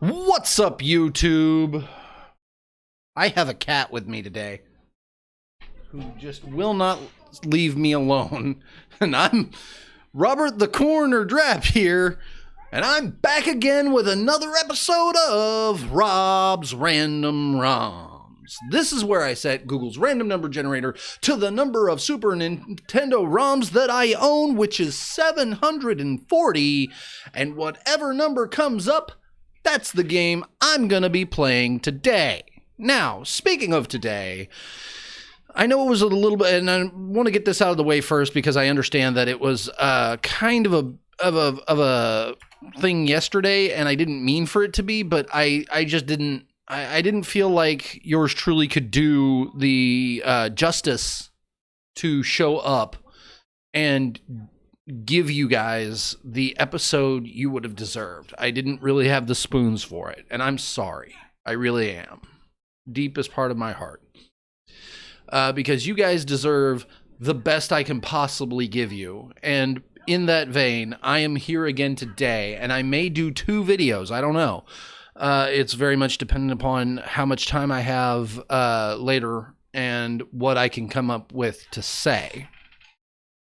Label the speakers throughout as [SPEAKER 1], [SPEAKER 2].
[SPEAKER 1] What's up, YouTube? I have a cat with me today who just will not leave me alone. And I'm Robert the Coroner Drapp here, and I'm back again with another episode of Rob's Random ROMs. This is where I set Google's random number generator to the number of Super Nintendo ROMs that I own, which is 740, and whatever number comes up, that's the game I'm going to be playing today. Now, speaking of today, I know it was a little bit, and I want to get this out of the way first because I understand that it was kind of a thing yesterday, and I didn't mean for it to be, but I just didn't. I didn't feel like yours truly could do the justice to show up and give you guys the episode you would have deserved. I didn't really have the spoons for it, and I'm sorry. I really am. Deepest part of my heart. Because you guys deserve the best I can possibly give you. And in that vein, I am here again today, and I may do 2 videos. I don't know. It's very much dependent upon how much time I have later and what I can come up with to say.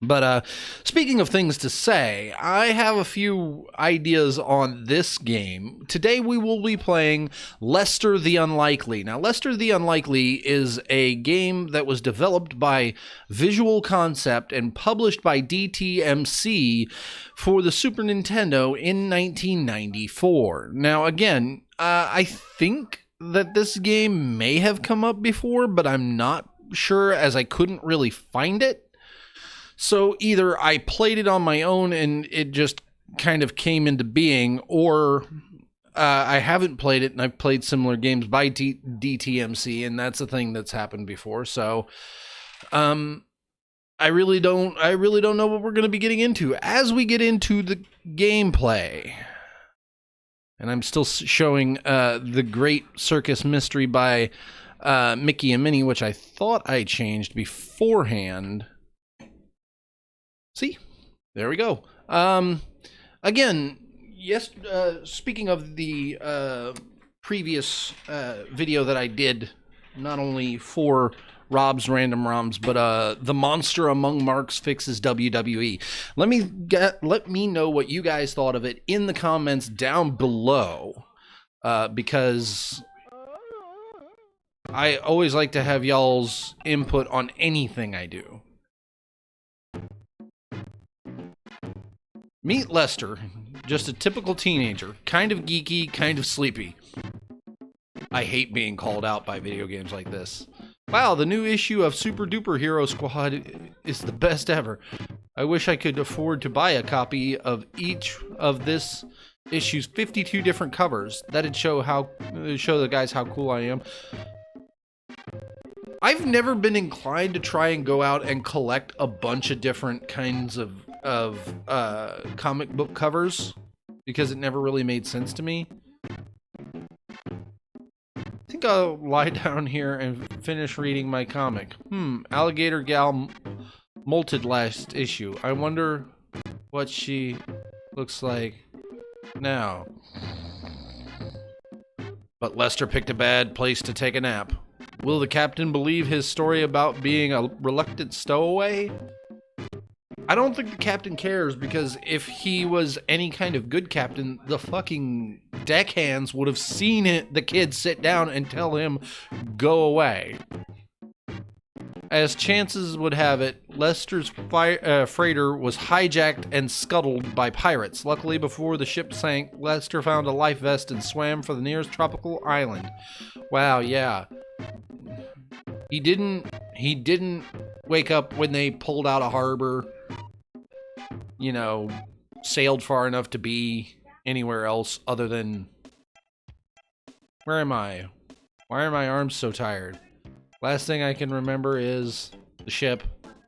[SPEAKER 1] But speaking of things to say, I have a few ideas on this game. Today we will be playing Lester the Unlikely. Now, Lester the Unlikely is a game that was developed by Visual Concept and published by DTMC for the Super Nintendo in 1994. Now, again, I think that this game may have come up before, but I'm not sure as I couldn't really find it. So either I played it on my own and it just kind of came into being, or I haven't played it and I've played similar games by DTMC, and that's a thing that's happened before. So I really don't know what we're going to be getting into as we get into the gameplay. And I'm still showing the Great Circus Mystery by Mickey and Minnie, which I thought I changed beforehand. See, there we go. Again, yes. Speaking of the previous video that I did, not only for Rob's Random ROMs, but the Monster Among Marks fixes WWE. Let me know what you guys thought of it in the comments down below, because I always like to have y'all's input on anything I do. Meet Lester, just a typical teenager, kind of geeky, kind of sleepy. I hate being called out by video games like this. Wow, the new issue of Super Duper Hero Squad is the best ever. I wish I could afford to buy a copy of each of this issue's 52 different covers. That'd show the guys how cool I am. I've never been inclined to try and go out and collect a bunch of different kinds of comic book covers because it never really made sense to me. I think I'll lie down here and finish reading my comic. Alligator Gal molted last issue. I wonder what she looks like now. But Lester picked a bad place to take a nap. Will the captain believe his story about being a reluctant stowaway? I don't think the captain cares, because if he was any kind of good captain, the fucking deckhands would have seen the kid sit down and tell him, go away. As chances would have it, Lester's freighter was hijacked and scuttled by pirates. Luckily, before the ship sank, Lester found a life vest and swam for the nearest tropical island. Wow, yeah. He didn't wake up when they pulled out of harbor, you know, sailed far enough to be anywhere else other than... Where am I? Why are my arms so tired? Last thing I can remember is the ship.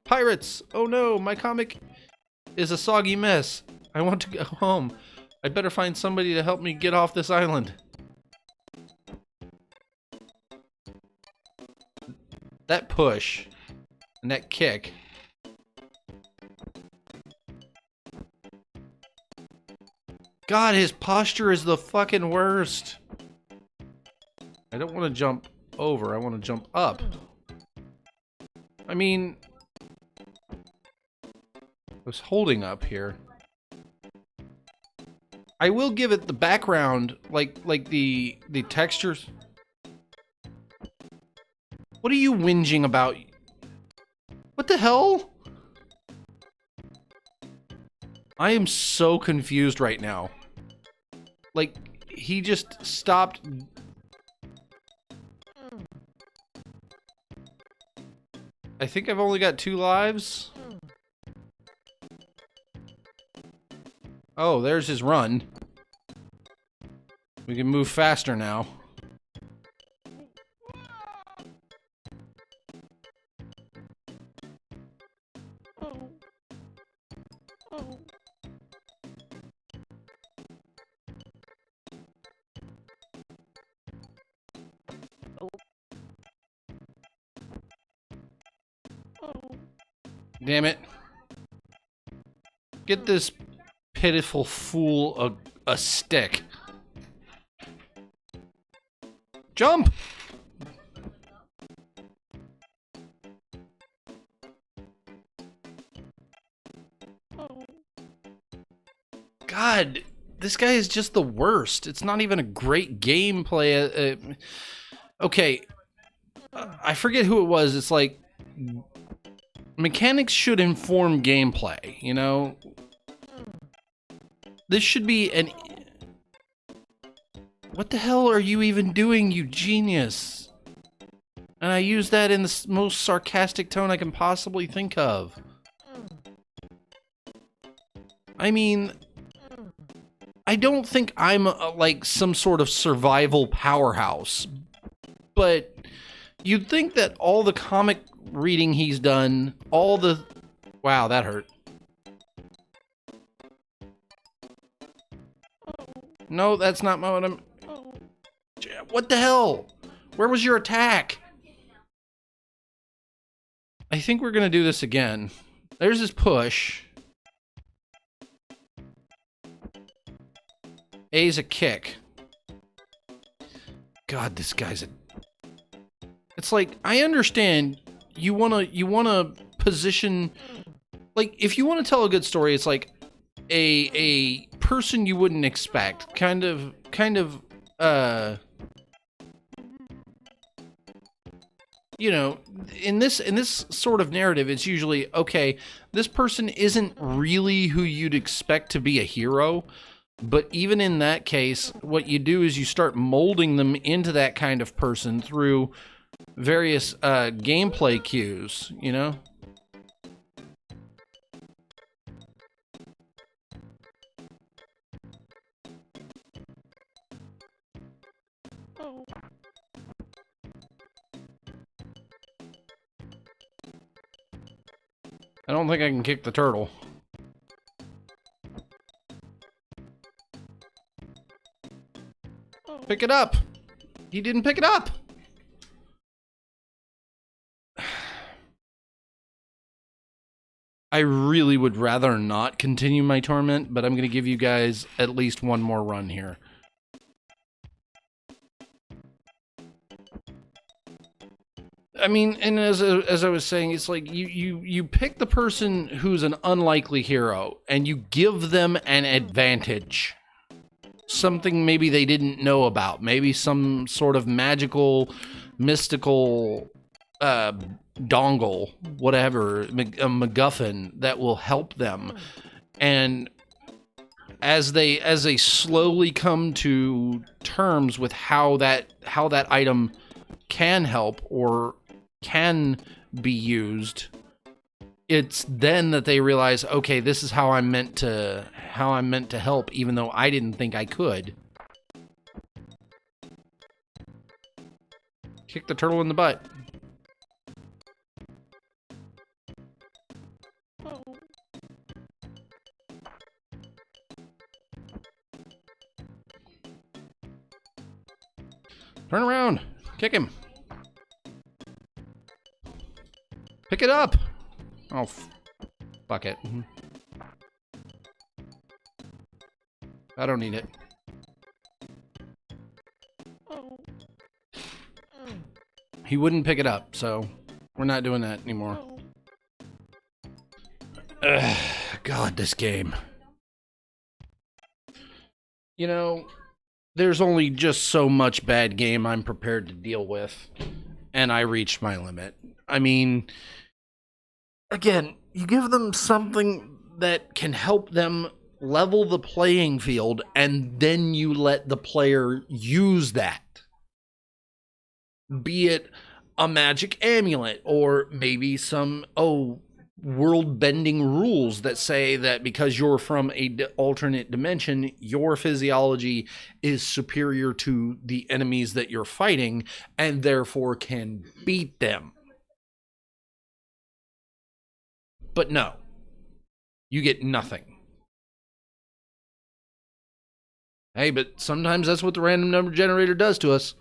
[SPEAKER 1] Pirates! Oh no, my comic is a soggy mess. I want to go home. I'd better find somebody to help me get off this island. That push and that kick. God, his posture is the fucking worst. don't want to jump over. I want to jump up. I mean, I was holding up here. I will give it the background, like the textures. What are you whinging about? What the hell? I am so confused right now. Like, he just stopped. I think I've only got 2 lives. Oh, there's his run. We can move faster now. Damn it. Get this pitiful fool a stick. Jump! God, this guy is just the worst. It's not even a great gameplay. Okay, I forget who it was. It's like, mechanics should inform gameplay, you know? This should be an... What the hell are you even doing, you genius? And I use that in the most sarcastic tone I can possibly think of. I mean, I don't think I'm like some sort of survival powerhouse, but you'd think that all the comic reading he's done, all the... Wow, that hurt. No, that's not what I'm... What the hell? Where was your attack? I think we're gonna do this again. There's his push. A's a kick. God, this guy's a... It's like, I understand you wanna position... Like, if you want to tell a good story, it's like a person you wouldn't expect. Kind of, you know, in this sort of narrative, it's usually, okay, this person isn't really who you'd expect to be a hero, but even in that case, what you do is you start molding them into that kind of person through various gameplay cues, you know? I don't think I can kick the turtle. Pick it up! He didn't pick it up! I really would rather not continue my torment, but I'm going to give you guys at least one more run here. I mean, and as I was saying, it's like you pick the person who's an unlikely hero, and you give them an advantage. Something maybe they didn't know about. Maybe some sort of magical, mystical dongle, whatever, a MacGuffin that will help them. And as they slowly come to terms with how that item can help or can be used, it's then that they realize, okay, this is how I'm meant to help, even though I didn't think I could. Kick the turtle in the butt. Turn around. Kick him. Pick it up. Oh, fuck it. I don't need it. He wouldn't pick it up, so we're not doing that anymore. God, this game. You know, there's only just so much bad game I'm prepared to deal with, and I reached my limit. I mean, again, you give them something that can help them level the playing field, and then you let the player use that. Be it a magic amulet, or maybe some, world-bending rules that say that because you're from a alternate dimension, your physiology is superior to the enemies that you're fighting, and therefore can beat them. But no, you get nothing. Hey, but sometimes that's what the random number generator does to us.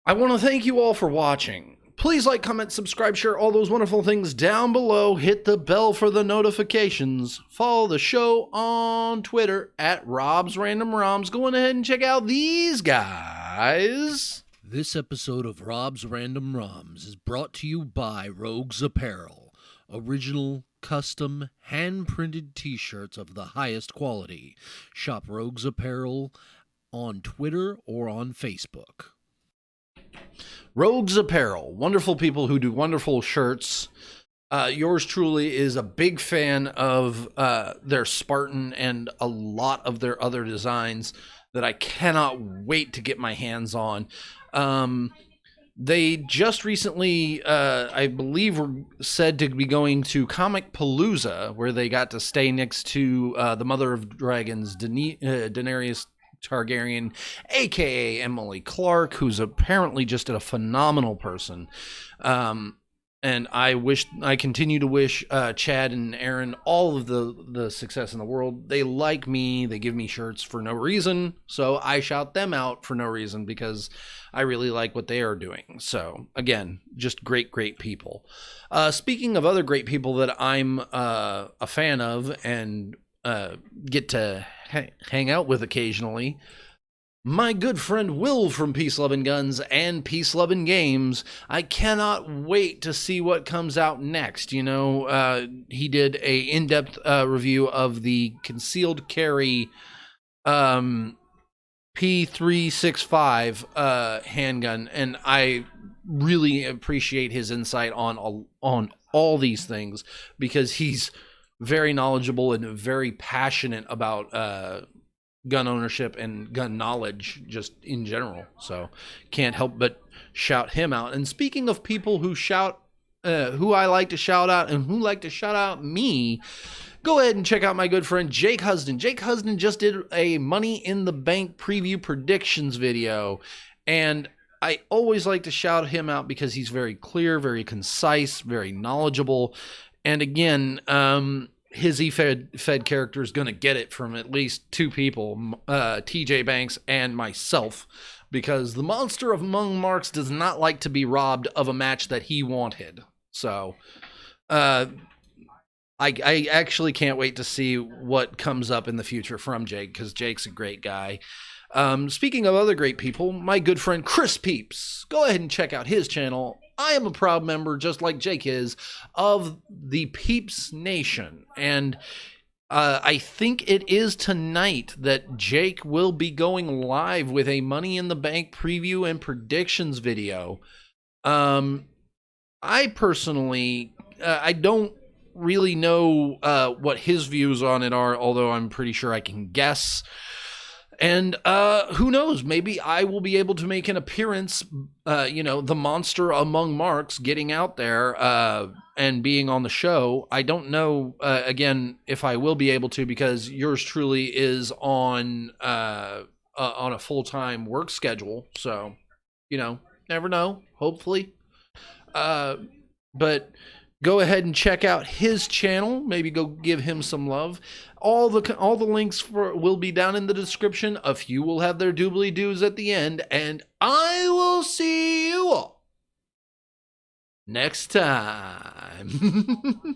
[SPEAKER 1] I want to thank you all for watching. Please like, comment, subscribe, share all those wonderful things down below. Hit the bell for the notifications. Follow the show on Twitter at Rob's Random ROMs. Go on ahead and check out these guys.
[SPEAKER 2] This episode of Rob's Random ROMs is brought to you by Rogues Apparel. Original, custom, hand-printed t-shirts of the highest quality. Shop Rogues Apparel on Twitter or on Facebook.
[SPEAKER 1] Rogues Apparel, wonderful people who do wonderful shirts. Yours truly is a big fan of their Spartan and a lot of their other designs that I cannot wait to get my hands on. They just recently, I believe, were said to be going to Comic Palooza, where they got to stay next to the Mother of Dragons, Daenerys Targaryen, aka Emily Clark, who's apparently just a phenomenal person. And I continue to wish Chad and Aaron all of the success in the world. They like me, they give me shirts for no reason, so I shout them out for no reason because I really like what they are doing. So again, just great people. Speaking of other great people that I'm a fan of and get to hang out with occasionally, my good friend Will from Peace Lovin' Guns and Peace Lovin' Games. I cannot wait to see what comes out next. You know, he did a in-depth review of the concealed carry P365 handgun, and I really appreciate his insight on all these things because he's very knowledgeable and very passionate about gun ownership and gun knowledge just in general. So can't help but shout him out. And speaking of people who shout, who I like to shout out and who like to shout out me, go ahead and check out my good friend Jake Husden. Jake Husden just did a Money in the Bank preview predictions video, and I always like to shout him out because he's very clear, very concise, very knowledgeable. And again, his Fed character is going to get it from at least two people, TJ Banks and myself, because the monster of among marks does not like to be robbed of a match that he wanted. So I actually can't wait to see what comes up in the future from Jake, because Jake's a great guy. Speaking of other great people, my good friend Chris Peeps, go ahead and check out his channel. I am a proud member, just like Jake is, of the Peeps Nation. And I think it is tonight that Jake will be going live with a Money in the Bank preview and predictions video. I personally, I don't really know what his views on it are, although I'm pretty sure I can guess. And who knows, maybe I will be able to make an appearance, the monster among marks getting out there and being on the show. I don't know, again, if I will be able to, because yours truly is on a full-time work schedule. So, never know, hopefully. But go ahead and check out his channel. Maybe go give him some love. All the links will be down in the description. A few will have their doobly-doos at the end. And I will see you all next time.